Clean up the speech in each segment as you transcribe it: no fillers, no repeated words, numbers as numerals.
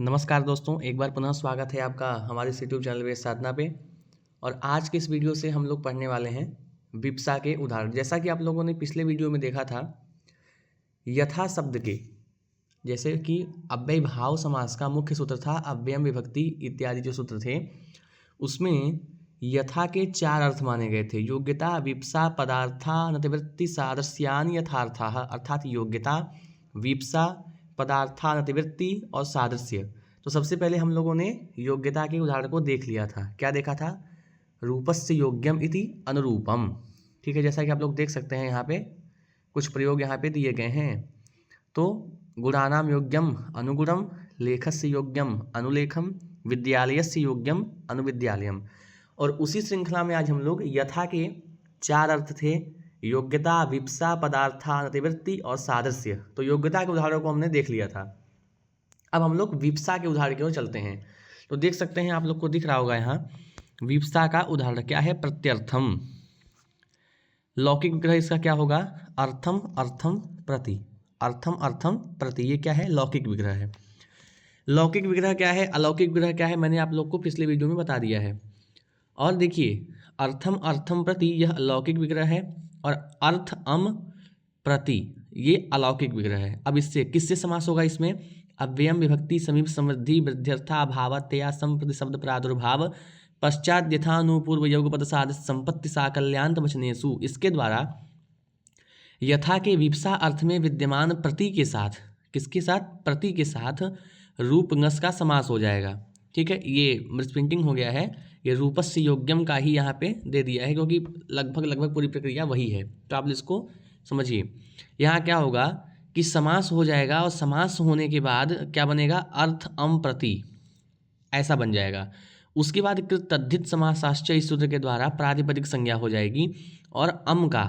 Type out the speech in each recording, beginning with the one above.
नमस्कार दोस्तों, एक बार पुनः स्वागत है आपका हमारे इस यूट्यूब चैनल वेद साधना पे। और आज के इस वीडियो से हम लोग पढ़ने वाले हैं विप्सा के उदाहरण। जैसा कि आप लोगों ने पिछले वीडियो में देखा था, यथा शब्द के जैसे कि अव्यय भाव समास का मुख्य सूत्र था अव्ययम विभक्ति इत्यादि जो सूत्र थे, उसमें यथा के 4 अर्थ माने गए थे। योग्यता, विप्सा, पदार्था, नतिवृत्ति, सादृश्यान यथार्था। अर्थात योग्यता, विप्सा, पदार्था, नतिवृत्ति और सादृश्य। तो सबसे पहले हम लोगों ने योग्यता के उदाहरण को देख लिया था। क्या देखा था? रूपस्य योग्यम इति अनुरूपम। ठीक है, जैसा कि आप लोग देख सकते हैं यहाँ पे कुछ प्रयोग यहाँ पे दिए गए हैं। तो गुणानाम योग्यम अनुगुणम, लेखस्य योग्यम अनुलेखम, विद्यालयस्य योग्यम अनुविद्यालयम। और उसी श्रृंखला में आज हम लोग यथा के 4 अर्थ थे, योग्यता, विप्सा, पदार्था, नतिवृत्ति और सादृश्य। तो योग्यता के उदाहरणों को हमने देख लिया था। अब हम लोग विप्सा के उदाहरण की ओर चलते हैं। तो देख सकते हैं, आप लोग को दिख रहा होगा यहाँ विप्सा का उदाहरण क्या है? प्रत्यर्थम। लौकिक विग्रह इसका क्या होगा? अर्थम अर्थम प्रति। अर्थम अर्थम प्रति, ये क्या है? लौकिक विग्रह है। लौकिक विग्रह क्या है, अलौकिक विग्रह क्या है, मैंने आप लोग को पिछले वीडियो में बता दिया है। और देखिए, अर्थम अर्थम प्रति यह अलौकिक विग्रह है और अर्थ अम प्रति ये अलौकिक विग्रह है। अब इससे किससे समास होगा? इसमें अव्ययम विभक्ति समीप समृद्धि वृद्ध्यर्था अभावतया संप्रति शब्द प्रादुर्भाव पश्चात यथानुपूर्व योगपद साध संपत्ति साकल्यान्त वचनेषु। इसके द्वारा यथा के विप्सा अर्थ में विद्यमान प्रति के साथ, किसके साथ? प्रति के साथ रूपंगस का समास हो जाएगा। ठीक है, ये मिसप्रिंटिंग हो गया है, ये रूपस्य योग्यम का ही यहाँ पे दे दिया है क्योंकि लगभग पूरी प्रक्रिया वही है। तो आप इसको समझिए। यहाँ क्या होगा कि समास हो जाएगा और समास होने के बाद क्या बनेगा? अर्थ अम प्रति, ऐसा बन जाएगा। उसके बाद तद्धित समासाश्चय इस सूत्र के द्वारा प्रातिपदिक संज्ञा हो जाएगी और अम का,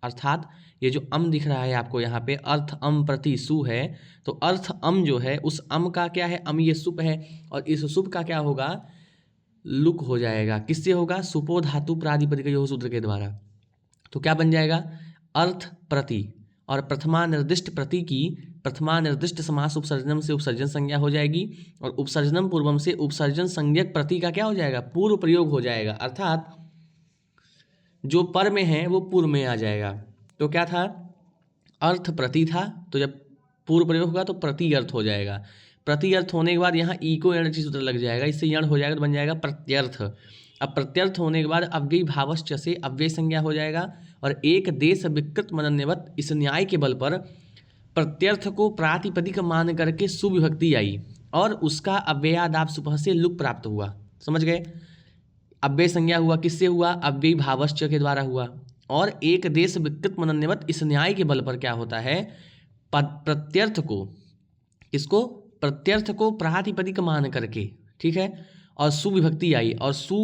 अर्थात ये जो अम दिख रहा है आपको यहाँ पे, अर्थ अम प्रति सु है, तो अर्थ अम जो है उस अम का क्या है? अम ये सुप है और इस सुप का क्या होगा? लुक हो जाएगा। किससे होगा? सुपो धातु प्रातिपदिक योग सूत्र के द्वारा। तो क्या बन जाएगा? अर्थ प्रति, और प्रथमा निर्दिष्ट प्रति की प्रथमा निर्दिष्ट समास उपसर्जनम से उपसर्जन संज्ञा हो जाएगी और उपसर्जनम पूर्वम से उपसर्जन संज्ञक प्रति का क्या हो जाएगा? पूर्व प्रयोग हो जाएगा। अर्थात जो पर में है वो पूर्व में आ जाएगा। तो क्या था? अर्थ प्रति था, तो जब पूर्व प्रयोग होगा तो प्रति अर्थ हो जाएगा। प्रति अर्थ होने के बाद यहाँ ई को यण सूत्र लग जाएगा, इससे यण हो जाएगा तो बन जाएगा प्रत्यर्थ। अब प्रत्यर्थ होने के बाद अव्यय भावश्च से अव्यय संज्ञा हो जाएगा और एक देश विकृत मनन्यवत इस न्याय के बल पर प्रत्यर्थ को प्रातिपदिक मान करके सुविभक्ति आई और उसका अव्ययादाप सुपह से लुक प्राप्त हुआ। समझ गए? अव्यय संज्ञा हुआ, किससे हुआ? अव्यय भावश्च के द्वारा हुआ। और एक देश विकृत मनन्यवत इस न्याय के बल पर क्या होता है? प्रत्यर्थ को, किसको? प्रत्यर्थ को प्रातिपदिक मान करके, ठीक है, और सुविभक्ति आई और सु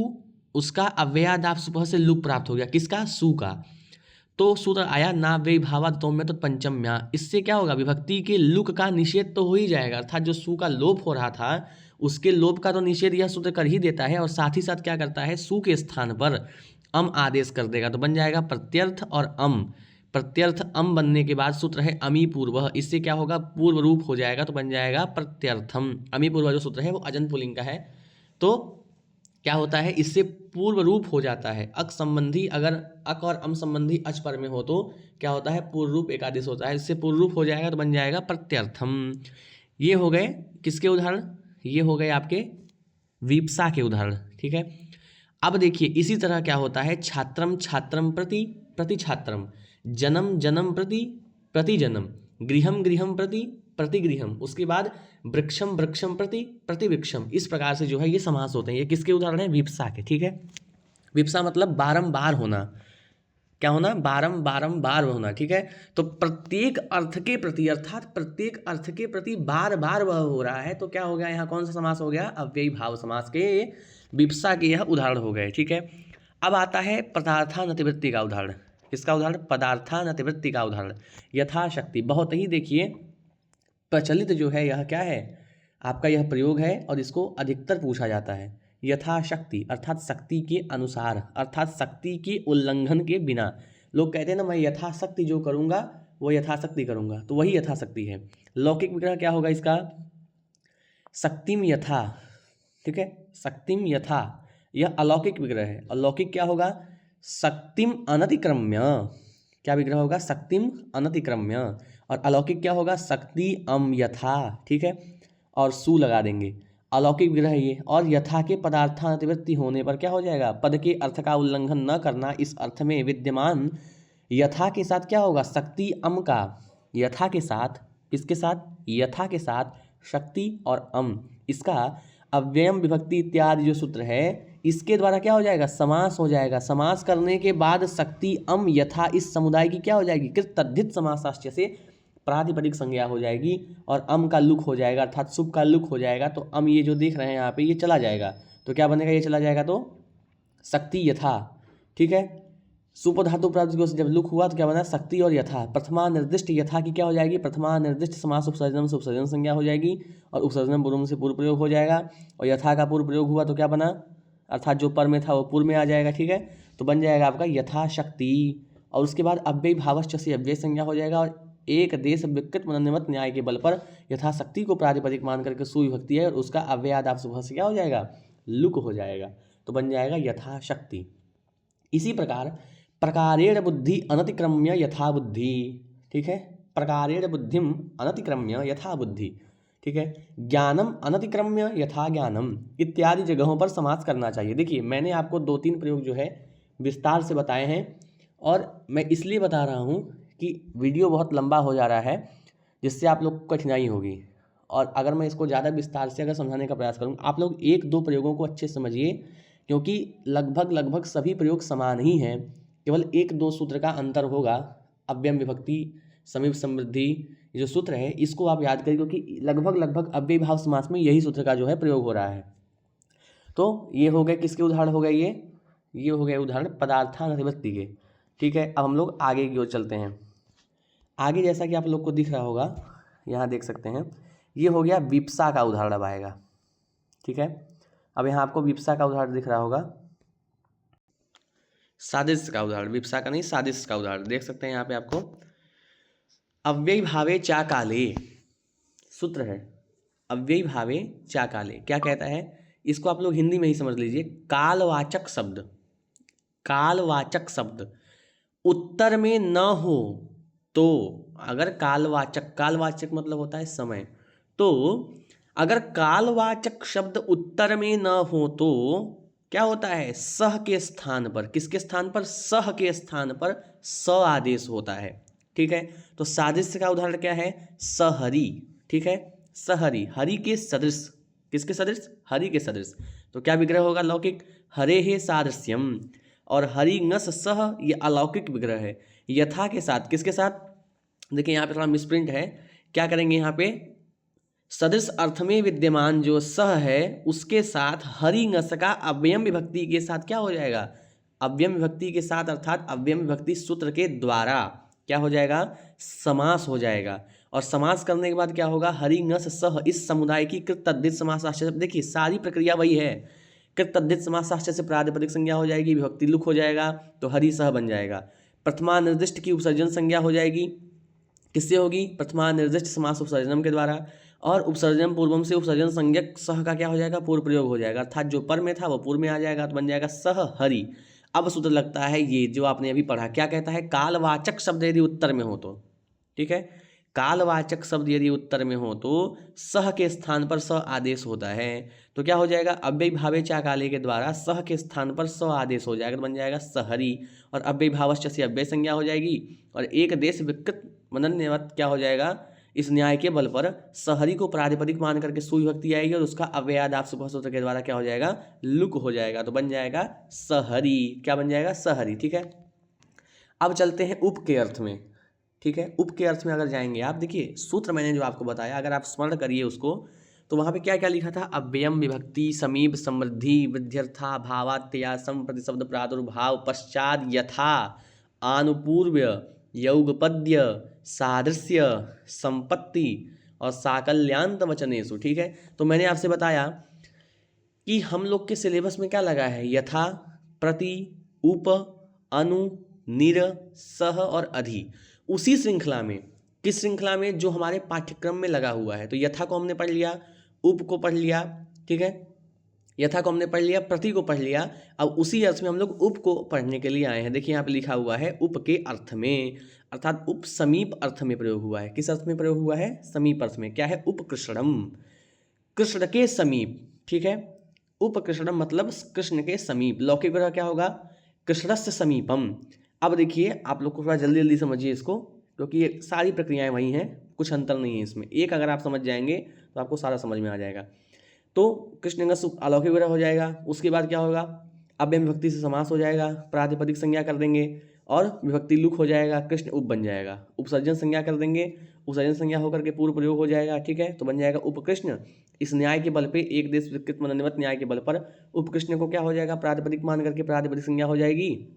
उसका अव्ययादाप सुपह से लुक प्राप्त हो गया। किसका? सु का। तो सूत्र आया ना वे भावा तोम्य तो पंचम्या। इससे क्या होगा? विभक्ति के लुक का निषेध तो हो ही जाएगा, अर्थात जो सु का लोप हो रहा था उसके लोप का तो निषेध यह सूत्र कर ही देता है और साथ ही साथ क्या करता है? सु के स्थान पर अम आदेश कर देगा। तो बन जाएगा प्रत्यर्थ और अम। प्रत्यर्थ अम बनने के बाद सूत्र है अमी पूर्व, इससे क्या होगा? पूर्व रूप हो जाएगा, तो बन जाएगा प्रत्यर्थम। अमी पूर्व जो सूत्र है वो अजंत पुल्लिंग का है। तो क्या होता है? इससे पूर्व रूप हो जाता है। अक संबंधी, अगर अक और अम संबंधी अच पर में हो तो क्या होता है? पूर्व रूप एक आदेश होता है, इससे पूर्व रूप हो जाएगा तो बन जाएगा प्रत्यर्थम। ये हो गए किसके उदाहरण? ये हो गए आपके विप्सा के उदाहरण। ठीक है, अब देखिए इसी तरह क्या होता है? छात्रम छात्रम प्रति प्रति छात्रम, जन्म जन्म प्रति प्रति जन्म, गृहम गृहम प्रति प्रति गृहम, उसके बाद वृक्षम वृक्षम प्रति प्रति वृक्षम। इस प्रकार से जो है ये समास होते हैं। ये किसके उदाहरण है? विप्सा के। ठीक है, विप्सा मतलब बारंबार होना। क्या होना? बारंबार होना। ठीक है, तो प्रत्येक अर्थ के प्रति, अर्थात प्रत्येक अर्थ के प्रति बार बार वह हो रहा है, तो क्या हो गया? यहाँ कौन सा समास हो गया? अव्ययी भाव समास के विप्सा के यह उदाहरण हो गए। ठीक है, अब आता है पदार्थानतिवृत्ति का उदाहरण। किसका उदाहरण? पदार्थानतिवृत्ति का उदाहरण। यथाशक्ति, बहुत ही देखिए प्रचलित जो है यह क्या है? आपका यह प्रयोग है और इसको अधिकतर पूछा जाता है। यथाशक्ति अर्थात शक्ति के अनुसार, अर्थात शक्ति के उल्लंघन के बिना। लोग कहते हैं ना, मैं यथाशक्ति जो करूँगा वो यथाशक्ति करूँगा, तो वही यथाशक्ति है। लौकिक विग्रह क्या होगा इसका? शक्तिम यथा, ठीक है, शक्तिम यथा, यह अलौकिक विग्रह है। अलौकिक क्या होगा? शक्तिम अनतिक्रम्य, क्या विग्रह होगा? शक्तिम अनतिक्रम्य। और अलौकिक क्या होगा? शक्ति अम यथा, ठीक है, और सु लगा देंगे। अलौकिक विग्रह ये, और यथा के पदार्थान्वृत्ति होने पर क्या हो जाएगा? पद के अर्थ का उल्लंघन न करना, इस अर्थ में विद्यमान यथा के साथ क्या होगा? शक्ति अम का, यथा के साथ, किसके साथ? यथा के साथ शक्ति और अम, इसका अव्ययम विभक्ति इत्यादि जो सूत्र है इसके द्वारा क्या हो जाएगा? समास हो जाएगा। समास करने के बाद शक्ति अम यथा इस समुदाय की क्या हो जाएगी? कृत तद्धित समासाश्च से प्रातिपदिक संज्ञा हो जाएगी और अम का लुक हो जाएगा, अर्थात शुभ का लुक हो जाएगा। तो अम ये जो देख रहे हैं यहाँ पे ये चला जाएगा, तो क्या बनेगा? ये चला जाएगा तो शक्ति यथा, ठीक है। सुप धातु प्राप्त से जब लुक हुआ तो क्या बना? शक्ति और यथा। प्रथमा निर्दिष्ट यथा की क्या हो जाएगी? प्रथमा निर्दिष्ट समास उपसर्जन से उपसर्जन संज्ञा हो जाएगी और उपसर्जन पूर्व से पूर्व प्रयोग हो जाएगा। और यथा का पूर्व प्रयोग हुआ तो क्या बना? अर्थात जो पर में था वो पूर्व में आ जाएगा, ठीक है। तो बन जाएगा आपका यथाशक्ति। और उसके बाद अव्यय भावश्च से अव्यय संज्ञा हो जाएगा और एक देश विकृत मनन्यवत न्याय के बल पर यथाशक्ति को प्रातिपदिक मान करके सुविभक्ति है और उसका अव्ययादाप शुभ से क्या हो जाएगा? लुक हो जाएगा, तो बन जाएगा यथाशक्ति। इसी प्रकार प्रकारेण बुद्धि अनतिक्रम्य यथा बुद्धि, ठीक है, प्रकारेण बुद्धिम अनतिक्रम्य यथा बुद्धि, ठीक है, ज्ञानम अनतिक्रम्य यथा ज्ञानम इत्यादि जगहों पर समास करना चाहिए। देखिए मैंने आपको 2-3 प्रयोग जो है विस्तार से बताए हैं और मैं इसलिए बता रहा हूँ कि वीडियो बहुत लंबा हो जा रहा है जिससे आप लोग को कठिनाई होगी। और अगर मैं इसको ज़्यादा विस्तार से अगर समझाने का प्रयास करूँ, आप लोग 1-2 प्रयोगों को अच्छे से समझिए, क्योंकि लगभग सभी प्रयोग समान ही हैं, केवल 1-2 सूत्र का अंतर होगा। अव्यय विभक्ति, समीप समृद्धि, ये जो सूत्र है इसको आप याद करिए, क्योंकि लगभग अव्यय भाव समास में यही सूत्र का जो है प्रयोग हो रहा है। तो ये हो गए किसके उदाहरण हो गए? ये हो गए उदाहरण पदार्थान्वृत्ति के, ठीक है। अब हम लोग आगे की ओर चलते हैं। आगे जैसा कि आप लोग को दिख रहा होगा, यहाँ देख सकते हैं, ये हो गया विप्सा का उदाहरण अब आएगा, ठीक है। अब यहाँ आपको विप्सा का उदाहरण दिख रहा होगा, सादृश्य का उदाहरण, विप्सा का नहीं सादृश्य का उदाहरण देख सकते हैं यहाँ पे आपको। अव्यय भावे चा काले सूत्र है, अव्यय भावे चा काले क्या कहता है? इसको आप लोग हिंदी में ही समझ लीजिए। कालवाचक शब्द, कालवाचक शब्द उत्तर में न हो तो, अगर कालवाचक मतलब होता है समय, तो अगर कालवाचक शब्द उत्तर में न हो तो क्या होता है? सह के स्थान पर, किसके स्थान पर? सह के स्थान पर स आदेश होता है, ठीक है। तो सादृश्य का उदाहरण क्या है? सहरी, ठीक है, सहरी, हरि के सदृश, किसके सदृश? हरि के सदृश। तो क्या विग्रह होगा? लौकिक, हरे हे सादृश्यम। और हरि नस सह, ये अलौकिक विग्रह है। यथा के साथ, किसके साथ? देखिए यहाँ पे थोड़ा मिसप्रिंट है, क्या करेंगे यहाँ पे? सदृश अर्थ में विद्यमान जो सह है उसके साथ हरि नस का अव्ययम विभक्ति के साथ क्या हो जाएगा? अव्ययम विभक्ति के साथ, अर्थात अव्ययम विभक्ति सूत्र के द्वारा क्या हो जाएगा? समास हो जाएगा। और समास करने के बाद क्या होगा? हरि नस सह इस समुदाय की कृत तद्धित समासाश्चर्य, देखिए सारी प्रक्रिया वही है। कृत तद्धित समासाश्चर्य से प्रातिपदिक संज्ञा हो जाएगी, विभक्ति लुक हो जाएगा तो हरि सह बन जाएगा। प्रथमा निर्दिष्ट की उपसर्जन संज्ञा हो जाएगी, किससे होगी? प्रथमा निर्दिष्ट समास उपसर्जनम के द्वारा। और उपसर्जन पूर्वम से उपसर्जन संज्ञक सह का क्या हो जाएगा? पूर्व प्रयोग हो जाएगा, अर्थात जो पर में था वो पूर्व में आ जाएगा, तो बन जाएगा सह हरि। अब सूत्र लगता है ये जो आपने अभी पढ़ा, क्या कहता है? कालवाचक शब्द यदि उत्तर में हो तो, ठीक है, कालवाचक शब्द यदि उत्तर में हो तो सह के स्थान पर स आदेश होता है, तो क्या हो जाएगा? अव्यय भावे चा काले के द्वारा सह के स्थान पर स आदेश हो जाएगा, तो बन जाएगा सहरी। और अव्यय भावश्च से अव्यय संज्ञा हो जाएगी और एक देश विकृत मनन्यवत क्या हो जाएगा? इस न्याय के बल पर सहरी को प्रातिपदिक मान करके सुविभक्ति आएगी और उसका अव्ययादाप शुभ सूत्र के द्वारा क्या हो जाएगा? लुक हो जाएगा, तो बन जाएगा सहरी। क्या बन जाएगा? सहरी, ठीक है। अब चलते हैं उप के अर्थ में, ठीक है। उप के अर्थ में अगर जाएंगे आप, देखिए सूत्र मैंने जो आपको बताया अगर आप स्मरण करिए उसको, तो वहाँ पे क्या क्या लिखा था? अव्ययम विभक्ति, समीप समृद्धि, वृद्ध्यर्था, भावात्या, संप्रतिशब्द प्रादुर्भाव, पश्चात यथा, आनुपूर्व्य, यौगपद्य, सादृश्य, संपत्ति और साकल्यांत वचनेषु, ठीक है। तो मैंने आपसे बताया कि हम लोग के सिलेबस में क्या लगा है? यथा, प्रति, उप, अनु, निर, सह और अधि। उसी श्रृंखला में, किस श्रृंखला में? जो हमारे पाठ्यक्रम में लगा हुआ है। तो यथा को हमने पढ़ लिया, उप को पढ़ लिया, ठीक है, यथा को हमने पढ़ लिया, प्रति को पढ़ लिया। अब उसी अर्थ में हम लोग उप को पढ़ने के लिए आए हैं। देखिए यहाँ पे लिखा हुआ है उप के अर्थ में, अर्थात उप समीप अर्थ में प्रयोग हुआ है। किस अर्थ में प्रयोग हुआ है? समीप अर्थ में। क्या है? उपकृष्णम, कृष्ण के समीप, ठीक है। उपकृष्णम मतलब कृष्ण के समीप। लौकिक ग्रह क्या होगा? कृष्णस्य समीपम। अब देखिए आप लोग को थोड़ा जल्दी जल्दी समझिए इसको, क्योंकि ये सारी प्रक्रियाएं वही हैं, कुछ अंतर नहीं है इसमें। एक अगर आप समझ जाएंगे तो आपको सारा समझ में आ जाएगा। तो कृष्णगस अलौकिक ग्रह हो जाएगा। उसके बाद क्या होगा? अव्यय विभक्ति से समास हो जाएगा, प्रातिपदिक संज्ञा कर देंगे और विभक्ति लुक हो जाएगा, कृष्ण उप बन जाएगा। उपसर्जन संज्ञा कर देंगे, उपसर्जन संज्ञा होकर के पूर्व प्रयोग हो जाएगा, ठीक है, तो बन जाएगा उपकृष्ण। इस न्याय के बल पे, एक देश विकृत मनोनिवत न्याय के बल पर उपकृष्ण को क्या हो जाएगा? प्रातिपदिक मान करके प्रातिपदिक संज्ञा हो जाएगी।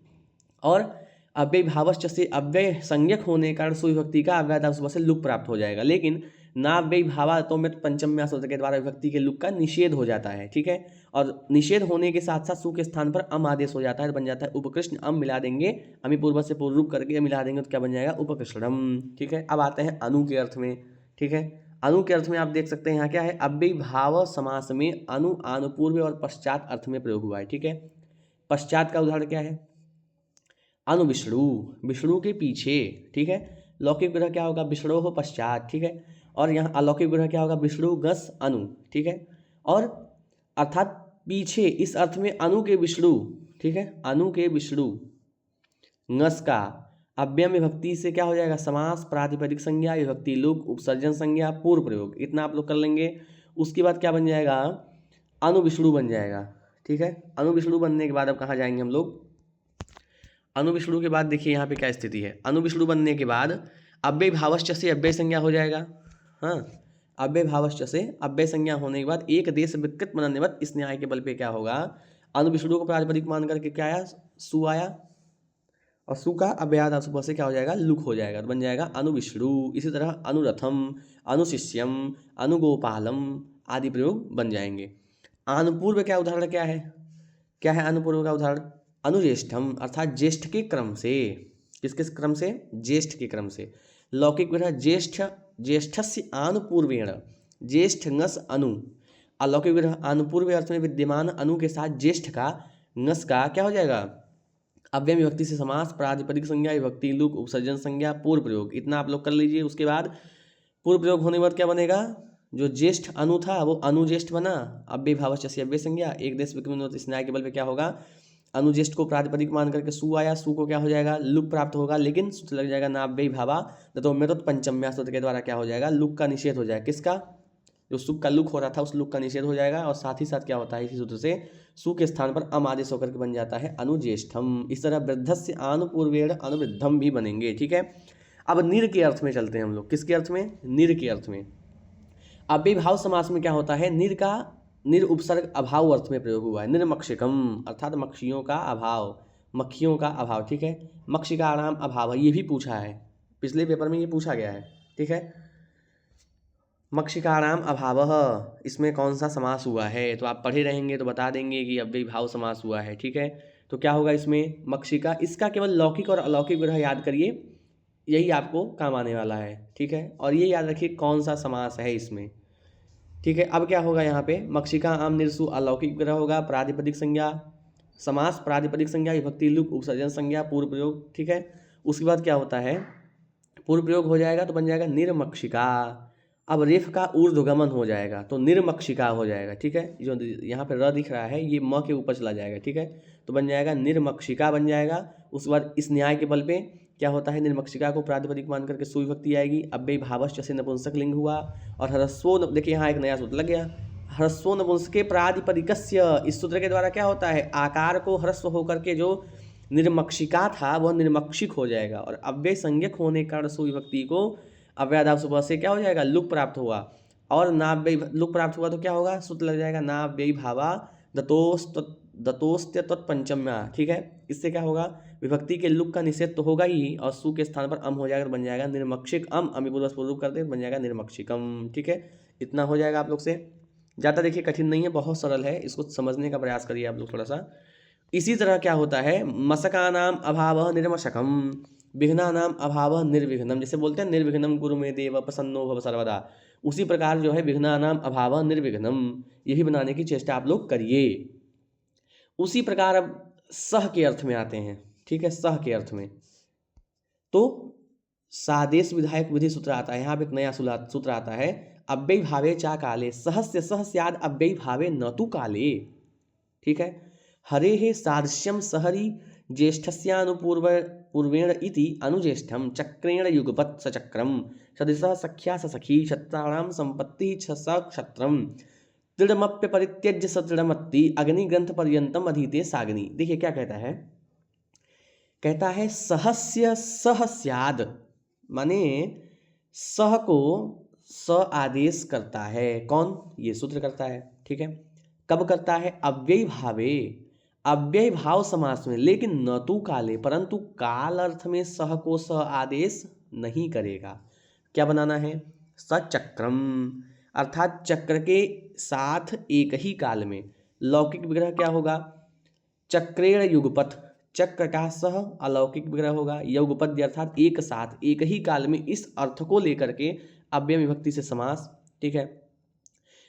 और अव्यय भावश्च से अव्यय संज्ञक होने कारण सुविभक्ति का अव्ययदाव सुबह से लुक प्राप्त हो जाएगा। लेकिन नाव्यय भावार्थों में पंचम्या सूत्र के द्वारा विभक्ति के लुक का निषेध हो जाता है, ठीक है। और निषेध होने के साथ साथ सु के स्थान पर अम आदेश हो जाता है, बन जाता है उपकृष्ण। अम मिला देंगे, अमी पूर्व से पूर्व रूप करके मिला देंगे तो क्या बन जाएगा? उपकृष्णम, ठीक है। अब आते हैं अनु के अर्थ में, ठीक है। अनु के अर्थ में आप देख सकते हैं यहाँ क्या है? अव्यय भाव समास में अनु आनुपूर्व और पश्चात अर्थ में प्रयोग हुआ है, ठीक है। पश्चात का उदाहरण क्या है? अनु विष्णु, विष्णु के पीछे, ठीक है। लौकिक ग्रह क्या होगा? विष्णु हो पश्चात, ठीक है। और यहाँ अलौकिक ग्रह क्या होगा? विष्णु गस अनु, ठीक है। और अर्थात पीछे, इस अर्थ में अनु के विष्णु, ठीक है, अनु के विष्णु ngस का अव्यय विभक्ति से क्या हो जाएगा? समास, प्रातिपदिक संज्ञा, विभक्ति लुक, उपसर्जन संज्ञा, पूर्व प्रयोग, इतना आप लोग कर लेंगे। उसके बाद क्या बन जाएगा? अनु विष्णु बन जाएगा, ठीक है। अनु विष्णु बनने के बाद अब कहाँ जाएंगे हम लोग? अनु विष्णु के बाद देखिए यहाँ पे क्या स्थिति है। अनु विष्णु बनने के बाद अव्यय भावश्च से अव्यय संज्ञा हो जाएगा। हाँ, अव्यय भावश्च से अव्यय संज्ञा होने के बाद एक देश विकृत मनोनिवत इस न्याय के बल पे क्या होगा? अनु विष्णु को प्रातिपदिक मान करके क्या आया? सु आया, और सु का अव्ययादाव सुबह से क्या हो जाएगा? लुक हो जाएगा, तो बन जाएगा अनु विष्णु। इसी तरह अनुरथम, अनुशिष्यम, अनुगोपालम आदि प्रयोग बन जाएंगे। अनुपूर्व क्या उदाहरण क्या है? क्या है अनुपूर्व का उदाहरण? अनुज्येष्ठम, अर्थात ज्येष्ठ के क्रम से। किस किस क्रम से? ज्येष्ठ के क्रम से। लौकिक ग्रह ज्येष्ठ, ज्येष्ठस्य आनुपूर्वेण, ज्येष्ठ ngस अनु। अलौकिक ग्रह अनुपूर्व अर्थ में विद्यमान अनु के साथ ज्येष्ठ का ngस का क्या हो जाएगा? अव्यय विभक्ति से समास, प्रातिपदिक संज्ञा, विभक्ति लुक, उपसर्जन संज्ञा, पूर्व प्रयोग, इतना आप लोग कर लीजिए। उसके बाद पूर्व प्रयोग होने के बाद क्या बनेगा? जो ज्येष्ठ अनु था वो अनुज्येष्ठ बना, अव्यय भावश्च से अव्यय संज्ञा, एक देश विकृत इस न्याय के बल पे क्या होगा? अनुज्येष्ठ को प्रातिपदिक मान करके सु आया, सु को क्या हो जाएगा? लुक प्राप्त होगा, लेकिन सूत्र लग जाएगा नाव्यय भावा तो में तो पंचम्या सूत्र के द्वारा क्या हो जाएगा? लुक का निषेध हो जाएगा। किसका? जो सु का लुक हो रहा था उस लुक का निषेध हो जाएगा। और साथ ही साथ क्या होता है? इसी सूत्र से सु के स्थान पर अम आदेश होकर के बन जाता है अनुज्येष्ठम। इस तरह वृद्धस्य आनुपूर्वेण अनुवृद्धम भी बनेंगे, ठीक है। अब निर के अर्थ में चलते हैं हम लोग। किसके अर्थ में? निर के अर्थ में। अव्यय भाव समास में क्या होता है? निर का निर उपसर्ग अभाव अर्थ में प्रयोग हुआ है। निर्मक्षिकम, अर्थात मक्षियों का अभाव, मक्खियों का अभाव, ठीक है। मक्षिकाणाम अभाव, ये भी पूछा है पिछले पेपर में, ये पूछा गया है, ठीक है। मक्षिकाणाम अभावः, इसमें कौन सा समास हुआ है? तो आप पढ़े रहेंगे तो बता देंगे कि अव्यय भाव समास हुआ है, ठीक है। तो क्या होगा इसमें? मक्षिका। इसका केवल लौकिक और अलौकिक ग्रह याद करिए, यही आपको काम आने वाला है, ठीक है। और ये याद रखिए कौन सा समास है इसमें, ठीक है। अब क्या होगा यहाँ पे? मक्षिका आम निर्सु अलौकिक ग्रह होगा, प्रातिपदिक संज्ञा समास, प्रातिपदिक संज्ञा, विभक्ति लुक, उपसर्जन संज्ञा, पूर्व प्रयोग, ठीक है। उसके बाद क्या होता है? पूर्व प्रयोग हो जाएगा तो बन जाएगा निर्मक्षिका। अब रेफ का ऊर्ध्वगमन हो जाएगा तो निर्मक्षिका हो जाएगा, ठीक है। जो यहाँ पे र दिख रहा है ये म के ऊपर चला जाएगा, ठीक है, तो बन जाएगा निर्मक्षिका बन जाएगा। उसके बाद इस न्याय के बल पे क्या होता है? निर्मक्षिका को प्रातिपदिक मान करके सुविभक्ति आएगी, अव्यय भावश्च से नपुंसक लिंग हुआ। और ह्रस्वो, देखिए यहाँ एक नया सूत्र लग गया, ह्रस्वो नपुंसके प्रातिपदिकस्य। इस सूत्र के द्वारा क्या होता है? आकार को ह्रस्व होकर के जो निर्मक्षिका था वह निर्मक्षिक हो जाएगा। और अव्यय संज्ञक होने के कारण सुविभक्ति को अव्ययादाव सुबह से क्या हो जाएगा? लुक प्राप्त हुआ। और नाव्यय लुक प्राप्त हुआ तो क्या होगा? सूत्र लग जाएगा नाव्यय भावा दतोस्त्य तत्पंचम्या, ठीक है। इससे क्या होगा? विभक्ति के लुक का निषेध तो होगा ही, और सु के स्थान पर अम हो जाएगा, बन जाएगा निर्मक्षिक अम। अमी पूर्वज पूर्व करते बन जाएगा निर्मक्षिकम, ठीक है। इतना हो जाएगा आप लोग से। ज़्यादा देखिए कठिन नहीं है, बहुत सरल है, इसको समझने का प्रयास करिए आप लोग थोड़ा सा। इसी तरह क्या होता है? मशकानाम अभावः निर्मशकम, विघ्नानाम अभावः निर्विघ्नम। जैसे बोलते हैं निर्विघ्नम कुरु मे देव प्रसन्नो भव सर्वदा, उसी प्रकार जो है विघ्नानाम अभावः निर्विघ्नम, यही बनाने की चेष्टा आप लोग करिए। उसी प्रकार अब सह के अर्थ में आते हैं, ठीक है। सह के अर्थ में तो सादेश विधायक विधि सूत्र आता है, यहाँ पे एक नया सूत्र आता है, अव्यय भावे चा काले सहस्य सह स्याद अव्यय भावे न तु काले, ठीक है। हरे हे सादृश्यम सहरी ज्येष्ठस्यानुपूर्व पूर्वेण इति अनुज्येष्ठम चक्रेण युगपत् सचक्रम सदृशः सख्या सखी क्षत्राणाम संपत्ति क्षत्रम दृढ़मप्य परित्यज्य सदृढ़मत्ति अग्निग्रंथ पर्यंतम अधीते साग्नि। देखिए क्या कहता है, कहता है सहस्य सह स्याद, माने सह को स आदेश करता है, कौन, ये सूत्र करता है, ठीक है। कब करता है, अव्यय भावे, अव्यय भाव समास में, लेकिन न तु काले, परंतु काल अर्थ में सह को स आदेश नहीं करेगा। क्या बनाना है, सचक्रम, अर्थात चक्र के साथ एक ही काल में। लौकिक विग्रह क्या होगा, चक्रेण युगपथ, चक्र का सह अलौकिक विग्रह होगा, युगपद अर्थात एक साथ एक ही काल में, इस अर्थ को लेकर के अव्यय विभक्ति से समास, ठीक है।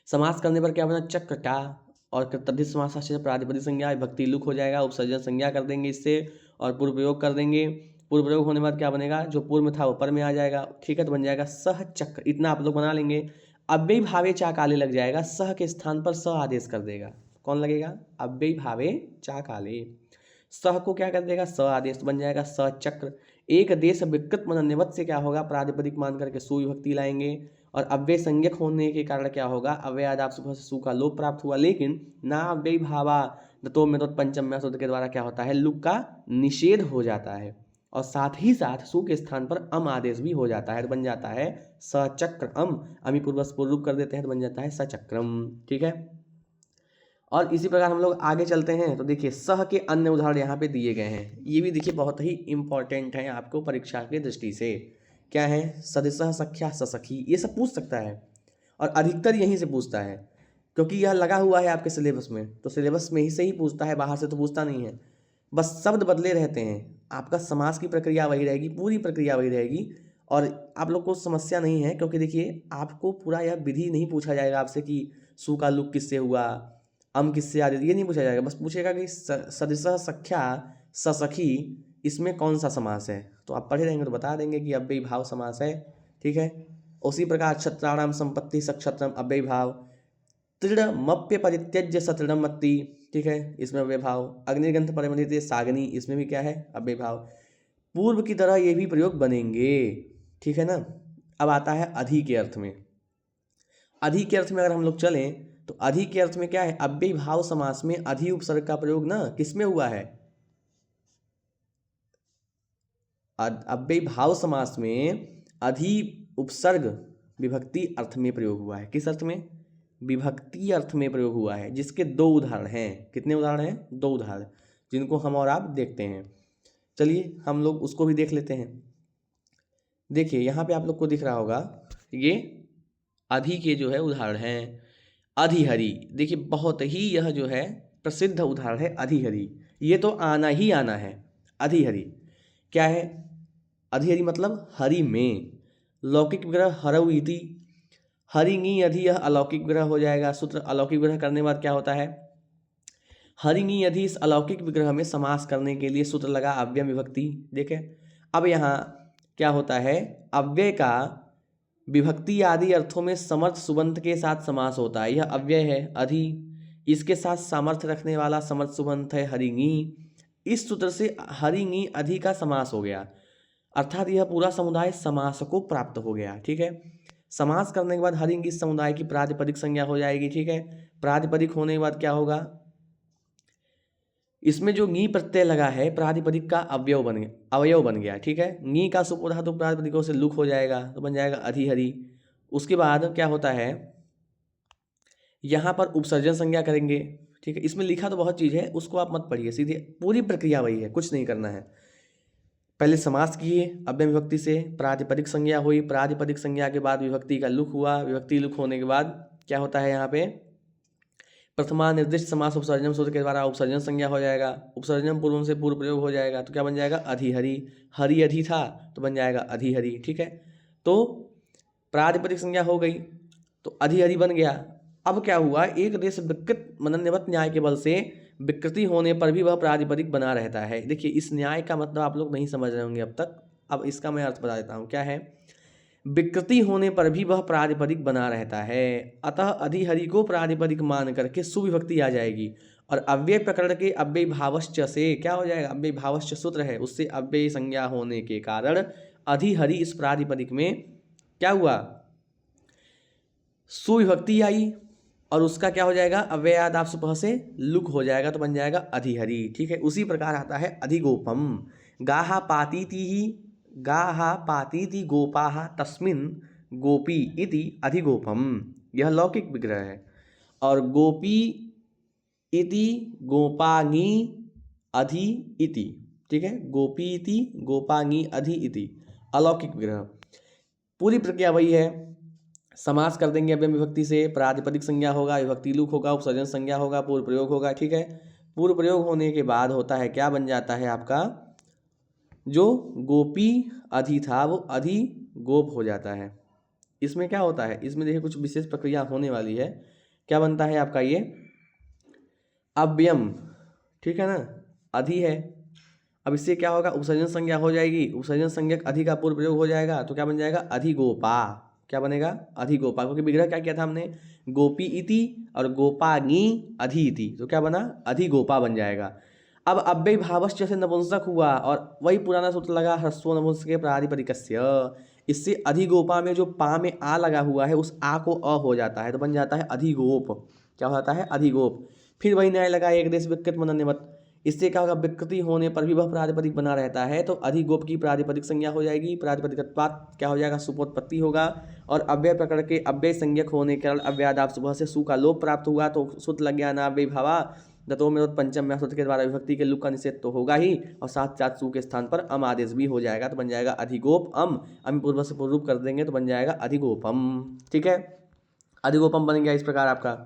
समास करने पर क्या बना, चक्र का, और तद्धित समास से प्रातिपदिक संज्ञा विभक्ति लुक हो जाएगा, उपसर्जन संज्ञा कर देंगे इससे, और पूर्व प्रयोग कर देंगे। पूर्व प्रयोग होने के बाद क्या बनेगा, जो पूर्व में था वो पर में आ जाएगा, ठीक है। तो बन जाएगा सह चक्र, इतना आप लोग बना लेंगे। अव्यय भावे चा काले लग जाएगा, सह के स्थान पर स आदेश कर देगा, कौन लगेगा, अव्यय भावे चा काले, सह को क्या कर देगा, स आदेश, बन जाएगा सचक्र। एक देश विकृत मनन्यवत से क्या होगा, प्रातिपदिक मान करके सु विभक्ति लाएंगे, और अव्यय संज्ञक होने के कारण क्या होगा, अव्ययादाप से सु का लोप प्राप्त हुआ, लेकिन ना अव्यय भावा दतो में तो पंचम्या सूत्र के द्वारा क्या होता है, लुक का निषेध हो जाता है, और साथ ही साथ सु के स्थान पर अम आदेश भी हो जाता है, तो बन जाता है सचक्र अम, अमी पूर्वज पूर्व कर देते हैं तो बन जाता है सचक्रम, ठीक है। और इसी प्रकार हम लोग आगे चलते हैं, तो देखिए सह के अन्य उदाहरण यहाँ पे दिए गए हैं, ये भी देखिए बहुत ही इंपॉर्टेंट है आपको परीक्षा की दृष्टि से। क्या है, सदृशः सख्या ससखी, ये सब पूछ सकता है, और अधिकतर यहीं से पूछता है, क्योंकि यह लगा हुआ है आपके सिलेबस में, तो सिलेबस में ही से ही पूछता है, बाहर से तो पूछता नहीं है, बस शब्द बदले रहते हैं। आपका समास की प्रक्रिया वही रहेगी, पूरी प्रक्रिया वही रहेगी, और आप लोग को समस्या नहीं है, क्योंकि देखिए आपको पूरा यह विधि नहीं पूछा जाएगा आपसे कि सु का लुक किससे हुआ, अम किससे आदि, ये नहीं पूछा जाएगा, बस पूछेगा कि सदृशः सख्या ससखी, इसमें कौन सा समास है, तो आप पढ़े रहेंगे तो बता देंगे कि अव्यय भाव समास है, ठीक है। उसी प्रकार क्षत्राणाम संपत्ति सक्षत्रम अव्यय भाव, तृणमप्य परित्यज्य सतृणमत्ति, ठीक है, इसमें अव्यय भाव, अग्निग्रंथ परिमथिते साग्नि, इसमें भी क्या है, अव्यय भाव। पूर्व की तरह ये भी प्रयोग बनेंगे, ठीक है ना। अब आता है अधि के अर्थ में। अधि के अर्थ में अगर हम लोग चलें तो अधि के अर्थ में क्या है, अव्यय भाव समास में अधि उपसर्ग का प्रयोग ना किसमें हुआ है, अव्यय भाव समास में अधि उपसर्ग विभक्ति अर्थ में प्रयोग हुआ है। किस अर्थ में, विभक्ति अर्थ में प्रयोग हुआ है, जिसके दो उदाहरण हैं। कितने उदाहरण हैं, दो उदाहरण, जिनको हम और आप देखते हैं। चलिए हम लोग उसको भी देख लेते हैं। देखिए यहाँ पे आप लोग को दिख रहा होगा, ये अधि के जो है उदाहरण हैं। अधिहरि, देखिए बहुत ही यह जो है प्रसिद्ध उदाहरण है अधिहरि, ये तो आना ही आना है। अधिहरि क्या है, अधिहरि मतलब हरि में, लौकिक विग्रह हरऊ इति, हरिंगी अधि, यह अलौकिक विग्रह हो जाएगा। सूत्र अलौकिक विग्रह करने के बाद क्या होता है, हरिंगी अधि, इस अलौकिक विग्रह में समास करने के लिए सूत्र लगा अव्यय विभक्ति। देखें अब यहाँ क्या होता है, अव्यय का विभक्ति आदि अर्थों में समर्थ सुबंत के साथ समास होता है। यह अव्यय है अधि, इसके साथ सामर्थ्य रखने वाला समर्थ सुबंत है हरिंगी। इस सूत्र से हरिंगी अधि का समास हो गया, अर्थात यह पूरा समुदाय समास को प्राप्त हो गया, ठीक है। समास करने के बाद हरिंगी समुदाय की प्रातिपदिक संज्ञा हो जाएगी, ठीक है। प्रातिपदिक होने के बाद क्या होगा, इसमें जो नी प्रत्यय लगा है प्रातिपदिक का अवयव बन गया, ठीक है। नी का सुपधातु प्रातिपदिकों से लुक हो जाएगा, तो बन जाएगा अधिहरि। उसके बाद क्या होता है, यहाँ पर उपसर्जन संज्ञा करेंगे, ठीक है। इसमें लिखा तो बहुत चीज़ है, उसको आप मत पढ़िए, सीधे पूरी प्रक्रिया वही है, कुछ नहीं करना है। पहले समास किए अव्यय विभक्ति से, प्रातिपदिक संज्ञा हुई, प्रातिपदिक संज्ञा के बाद विभक्ति का लुक हुआ, विभक्ति लुक होने के बाद क्या होता है, यहाँ पे प्रथमा निर्दिष्ट समास उपसर्जन सूत्र के द्वारा उपसर्जन संज्ञा हो जाएगा, उपसर्जन पूर्व से पूर्व प्रयोग हो जाएगा, तो क्या बन जाएगा अधिहरि। हरि अधि था तो बन जाएगा अधिहरि, ठीक है। तो प्रातिपदिक संज्ञा हो गई, तो अधिहरि बन गया। अब क्या हुआ, एक देश विकृत मनन्यवत न्याय के बल से विकृति होने पर भी वह प्रातिपदिक बना रहता है। देखिए इस न्याय का मतलब आप लोग नहीं समझ रहे होंगे अब तक, अब इसका मैं अर्थ बता देता हूँ। क्या है, विकृति होने पर भी वह प्रातिपदिक बना रहता है, अतः अधिहरि को प्रातिपदिक मान करके सुविभक्ति आ जाएगी। और अव्यय प्रकरण के अव्यय भावश्च से क्या हो जाएगा, अव्यय भावश्च सूत्र है, उससे अव्यय संज्ञा होने के कारण अधिहरि इस प्रातिपदिक में क्या हुआ, सुविभक्ति आई, और उसका क्या हो जाएगा, अव्ययादाप सुपह से लुक हो जाएगा, तो बन जाएगा अधिहरि। ठीक है, उसी प्रकार आता है अधिगोपम। गाहा पातीति गोपाः तस्मिन् गोपी इति अधिगोपम, यह लौकिक विग्रह है। और गोपी इति गोपांगी अधि इति, ठीक है, गोपी इति गोपांगी अधि इति अलौकिक विग्रह। पूरी प्रक्रिया वही है, समास कर देंगे अव्यय विभक्ति से, प्रातिपदिक संज्ञा होगा, विभक्ति लुक होगा, उपसर्जन संज्ञा होगा, पूर्व प्रयोग होगा। ठीक है, पूर्व प्रयोग होने के बाद होता है क्या, बन जाता है आपका जो गोपी अधि था वो अधि गोप हो जाता है। इसमें क्या होता है, इसमें देखिए कुछ विशेष प्रक्रिया होने वाली है। क्या बनता है आपका ये अव्ययम, ठीक है ना, अधि है। अब इससे क्या होगा, उपसर्जन संज्ञा हो जाएगी, उपसर्जन संज्ञक अधि का पूर्व प्रयोग हो जाएगा, तो क्या बन जाएगा अधिगोपा। क्या बनेगा, अधिगोपा, क्योंकि विग्रह क्या किया था हमने, गोपी इति और गोपांगी अधि इति, तो क्या बना, अधिगोपा बन जाएगा। अब अव्यय भावश्च से नपुंसक हुआ, और वही पुराना सूत्र लगा, ह्रस्व नपुंसके प्रातिपदिकस्य। इससे अधिगोपा में जो पा में आ लगा हुआ है उस आ को अ हो जाता है, तो बन जाता है अधिगोप। क्या हो जाता है, अधिगोप। फिर वही न्याय लगा, एक देश विकृत मनन्यवत, इससे क्या होगा, विकृति होने पर भी वह प्रातिपदिक बना रहता है, तो अधिगोप की प्रातिपदिक संज्ञा हो जाएगी, प्रातिपदिकत्वात् क्या हो जाएगा, सुपोत्पत्ति होगा। और अव्यय प्रकरण के अव्यय संज्ञक होने के कारण अव्ययादाप सुबह से सु का लोप प्राप्त हुआ, तो सूत्र लग गया अनाव्ययी भावा दतो में पंचम सूत्र के द्वारा विभक्ति के लुक का निषेध तो होगा ही, और साथ साथ सु के स्थान पर अम आदेश भी हो जाएगा, तो बन जाएगा अधिगोप अम पूर्व से पूर्व कर देंगे तो बन जाएगा अधिगोपम। ठीक है, अधिगोपम बन गया इस प्रकार आपका।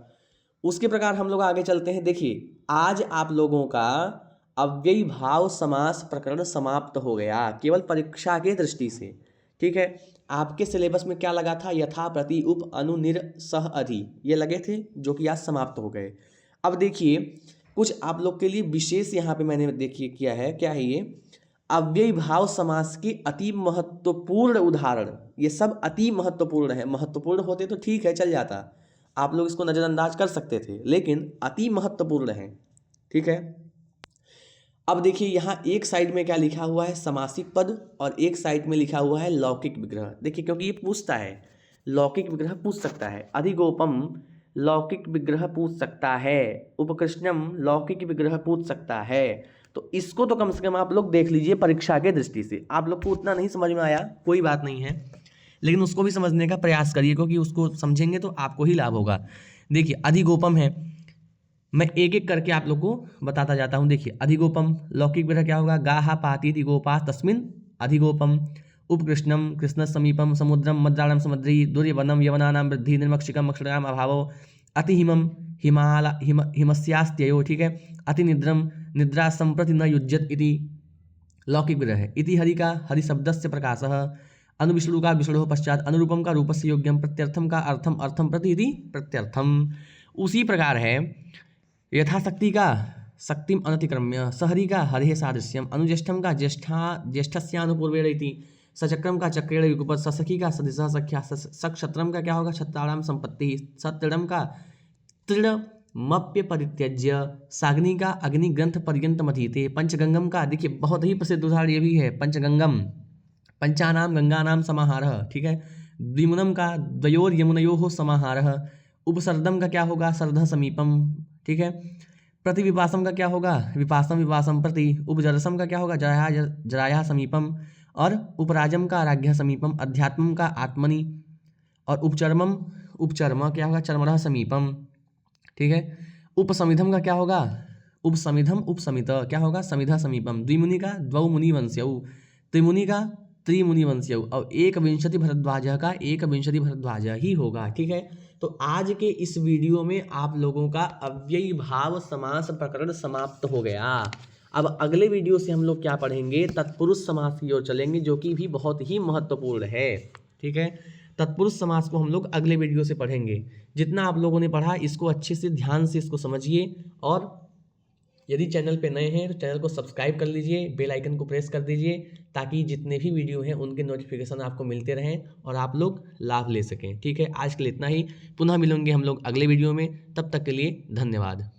उसके प्रकार हम लोग आगे चलते हैं। देखिए आज आप लोगों का अव्ययी भाव समास प्रकरण समाप्त हो गया, केवल परीक्षा के दृष्टि से। ठीक है, आपके सिलेबस में क्या लगा था, यथा प्रति उप अनु निर सह अधि, ये लगे थे, जो कि आज समाप्त हो गए। अब देखिए कुछ आप लोग के लिए विशेष यहाँ पे मैंने देखिए किया है, क्या है ये, अव्ययी भाव समास के अति महत्वपूर्ण उदाहरण। ये सब अति महत्वपूर्ण है, महत्वपूर्ण होते तो ठीक है चल जाता, आप लोग इसको नज़रअंदाज कर सकते थे, लेकिन अति महत्वपूर्ण है। ठीक है, अब देखिए यहाँ एक साइड में क्या लिखा हुआ है, समासिक पद, और एक साइड में लिखा हुआ है लौकिक विग्रह। देखिए क्योंकि ये पूछता है, लौकिक विग्रह पूछ सकता है, अधिगोपम लौकिक विग्रह पूछ सकता है, उपकृष्णम लौकिक विग्रह पूछ सकता है, तो इसको तो कम से कम आप लोग देख लीजिए परीक्षा के दृष्टि से। आप लोग को उतना नहीं समझ में आया कोई बात नहीं है, लेकिन उसको भी समझने का प्रयास करिए, क्योंकि उसको समझेंगे तो आपको ही लाभ होगा। देखिए अधिगोपम है, मैं एक एक करके आप लोग को बताता जाता हूँ। देखिए अधिगोपम लौकिक विग्रह क्या होगा, गाहा पातीति गोपा तस्मिन् अधिगोपम, उपकृष्णम कृष्ण समीपम, समुद्रम मद्राणम समुद्री, दुर्यवनम यवनानाम वृद्धि, निर्मक्षिकम अक्षराम अभावो, अतिहिमम हिमस्यास्त्ययो। ठीक है, अतिनिद्रम निद्रा संप्रति न युज्यत इति लौकिक विग्रह है। इति हरि का हरि शब्दस्य प्रकाशः, अनुविष्णु का विष्णु पश्चात, अनुरूपम का रूपस्य योग्यम, प्रत्यर्थम का अर्थम अर्थम प्रति इति प्रत्यर्थम। उसी प्रकार है यथाशक्ति का शक्तिम अनतिक्रम्य, सहरी का हरिः सादृश्यम, अनुज्येष्ठम का ज्येष्ठस्यानुपूर्वेण इति, सचक्रम का चक्रेण युगपद, ससखी का सदिशः सख्या, सक्षत्रम का क्या होगा, क्षत्राणाम संपत्ति, सत्रिणम का तृणमप्य परित्यज्य, साग्नि का अग्नि ग्रंथ पर्यंतम अधीते, पंचगंगम का, देखिए बहुत ही प्रसिद्ध उदाहरण ये भी है, पंचगंगम पंचानाम गंगानाम समाहारः। ठीक है, द्विमुनम का द्वयोर यमुनयोः समाहारः, उपसर्दम का क्या होगा, सरध समीपम। ठीक है, प्रतिविपासम का क्या होगा, विपासम विपासम प्रति, उपजरसम का क्या होगा, जराया समीपम, और उपराजम का आराध्य समीपम, अध्यात्मम का आत्मनि, और उपचर्मम उपचर्म क्या होगा, चर्मरः समीपम। ठीक है, उपसमिधम का क्या होगा, उपसमिधम उपसमित क्या होगा, समिधा समीपम, द्विमुनि का द्वौ मुनि वंश्यौ, त्रिमुनि का त्रिमुनि वंश्यौ, और एक विंशति भरद्वाज का एक विंशति भरद्वाज ही होगा। ठीक है, तो आज के इस वीडियो में आप लोगों का अव्ययी भाव समास प्रकरण समाप्त हो गया। अब अगले वीडियो से हम लोग क्या पढ़ेंगे, तत्पुरुष समास की ओर चलेंगे, जो कि भी बहुत ही महत्वपूर्ण है। ठीक है, तत्पुरुष समास को हम लोग अगले वीडियो से पढ़ेंगे। जितना आप लोगों ने पढ़ा इसको अच्छे से ध्यान से इसको समझिए, और यदि चैनल पे नए हैं तो चैनल को सब्सक्राइब कर लीजिए, बेल आइकन को प्रेस कर दीजिए, ताकि जितने भी वीडियो हैं उनके नोटिफिकेशन आपको मिलते रहें और आप लोग लाभ ले सकें। ठीक है, आज के लिए इतना ही। पुनः मिलेंगे हम लोग अगले वीडियो में, तब तक के लिए धन्यवाद।